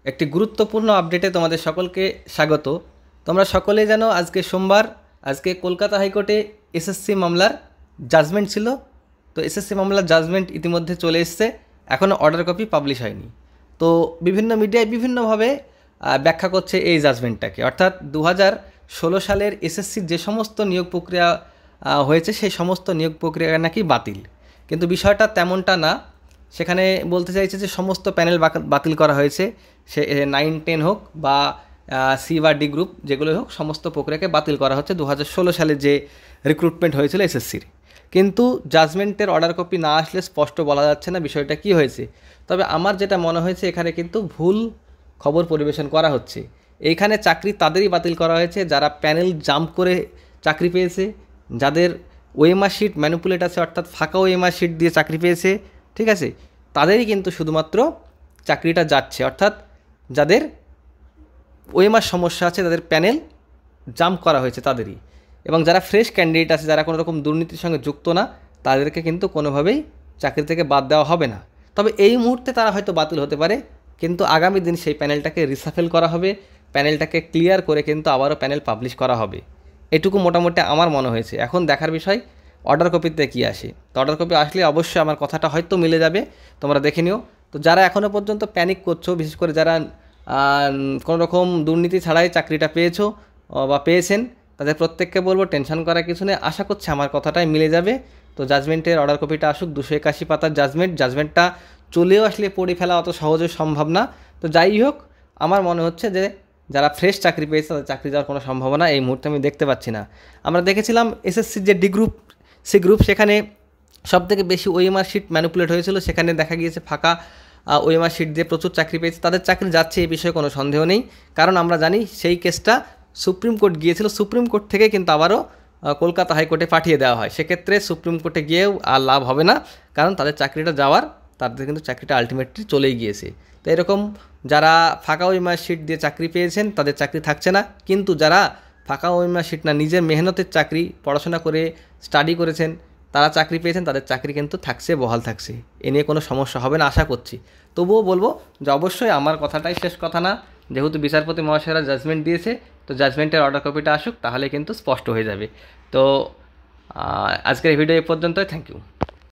একটি গুরুত্বপূর্ণ আপডেটে তোমাদের সকলকে স্বাগত। তোমরা সকলেই জানো আজকে সোমবার, আজকে কলকাতা হাইকোর্টে এসএসসি মামলার জাজমেন্ট ছিল। তো এসএসসি মামলার জাজমেন্ট ইতিমধ্যে চলে এসছে, এখনও অর্ডার কপি পাবলিশ হয়নি। তো বিভিন্ন মিডিয়ায় বিভিন্নভাবে ব্যাখ্যা করছে এই জাজমেন্টটাকে, অর্থাৎ 2016 সালের এসএসসির যে সমস্ত নিয়োগ প্রক্রিয়া হয়েছে সেই সমস্ত নিয়োগ প্রক্রিয়া নাকি বাতিল, কিন্তু বিষয়টা তেমনটা না। সেখানে বলতে চাইছে যে সমস্ত প্যানেল বাতিল করা হয়েছে, সে 9-10 হোক বা সি বা ডি গ্রুপ যেগুলো হোক, সমস্ত প্রক্রিয়াকে বাতিল করা হচ্ছে 2016 সালে যে রিক্রুটমেন্ট হয়েছিল এসএসসির। কিন্তু জাজমেন্টের অর্ডার কপি না আসলে স্পষ্ট বলা যাচ্ছে না বিষয়টা কী হয়েছে। তবে আমার যেটা মনে হয়েছে এখানে কিন্তু ভুল খবর পরিবেশন করা হচ্ছে। এইখানে চাকরি তাদেরই বাতিল করা হয়েছে যারা প্যানেল জাম্প করে চাকরি পেয়েছে, যাদের ওএমআর শিট ম্যানিপুলেট আছে, অর্থাৎ ফাঁকা ওএমআর শিট দিয়ে চাকরি পেয়েছে, ঠিক আছে, তাদেরই কিন্তু শুধুমাত্র চাকরিটা যাচ্ছে। অর্থাৎ যাদের ওএমআর সমস্যা আছে, যাদের প্যানেল জাম্প করা হয়েছে তাদেরই। এবং যারা ফ্রেশ ক্যান্ডিডেট আছে, যারা কোনো রকম দুর্নীতির সঙ্গে যুক্ত না, তাদেরকে কিন্তু কোনোভাবেই চাকরি থেকে বাদ দেওয়া হবে না। তবে এই মুহূর্তে তারা হয়তো বাতিল হতে পারে, কিন্তু আগামী দিন সেই প্যানেলটাকে রিসাফেল করা হবে, প্যানেলটাকে ক্লিয়ার করে কিন্তু আবারও প্যানেল পাবলিশ করা হবে। এটুকু মোটামুটি আমার মনে হয়েছে। এখন দেখার বিষয় অর্ডার কপিতে কী আসে। তো অর্ডার কপি আসলে অবশ্যই আমার কথাটা হয়তো মিলে যাবে, তোমরা দেখে নিও। তো যারা এখনও পর্যন্ত প্যানিক করছো, বিশেষ করে যারা কোনো রকম দুর্নীতি ছাড়াই চাকরিটা পেয়েছো বা পেয়েছেন, তাদের প্রত্যেককে বলবো টেনশন করার কিছু নেই। আশা করছি আমার কথাটাই মিলে যাবে। তো জাজমেন্টের অর্ডার কপিটা আসুক, 281 পাতার জাজমেন্টটা চলেও আসলে পড়ে ফেলা অত সহজে সম্ভব না। তো যাই হোক, আমার মনে হচ্ছে যে যারা ফ্রেশ চাকরি পেয়েছে তাদের চাকরি যাওয়ার কোনো সম্ভাবনা এই মুহূর্তে আমি দেখতে পাচ্ছি না। আমরা দেখেছিলাম এসএসসির যে ডি গ্রুপ, সি গ্রুপ, সেখানে সবথেকে বেশি ওএমআর শিট ম্যানিপুলেট হয়েছিল। সেখানে দেখা গিয়েছে ফাঁকা ওএমআর শিট দিয়ে প্রচুর চাকরি পেয়েছে, তাদের চাকরি যাচ্ছে এই বিষয়ে কোনো সন্দেহ নেই। কারণ আমরা জানি সেই কেসটা সুপ্রিম কোর্ট গিয়েছিল, সুপ্রিম কোর্ট থেকে কিন্তু আবারও কলকাতা হাইকোর্টে পাঠিয়ে দেওয়া হয়। সেক্ষেত্রে সুপ্রিম কোর্টে গিয়েও আর লাভ হবে না, কারণ তাদের চাকরিটা যাওয়ার, তাদের কিন্তু চাকরিটা আলটিমেটলি চলেই গিয়েছে। তো এরকম যারা ফাঁকা ওএমআর শিট দিয়ে চাকরি পেয়েছেন তাদের চাকরি থাকছে না, কিন্তু যারা ফাঁকা ওএমআর শিট না, নিজের মেহনতের চাকরি, পড়াশোনা করে স্টাডি করেছেন, তারা চাকরি পেয়েছেন, তাদের চাকরি কিন্তু থাকছে, বহাল থাকছে। এ নিয়ে কোনো সমস্যা হবে না আশা করছি। তবুও বলবো যে অবশ্যই আমার কথাটাই শেষ কথা না, যেহেতু বিচারপতি মহাশয়রা জাজমেন্ট দিয়েছে, তো জাজমেন্টের অর্ডার কপিটা আসুক, তাহলে কিন্তু স্পষ্ট হয়ে যাবে। তো আজকের ভিডিও এই পর্যন্তই। Thank you.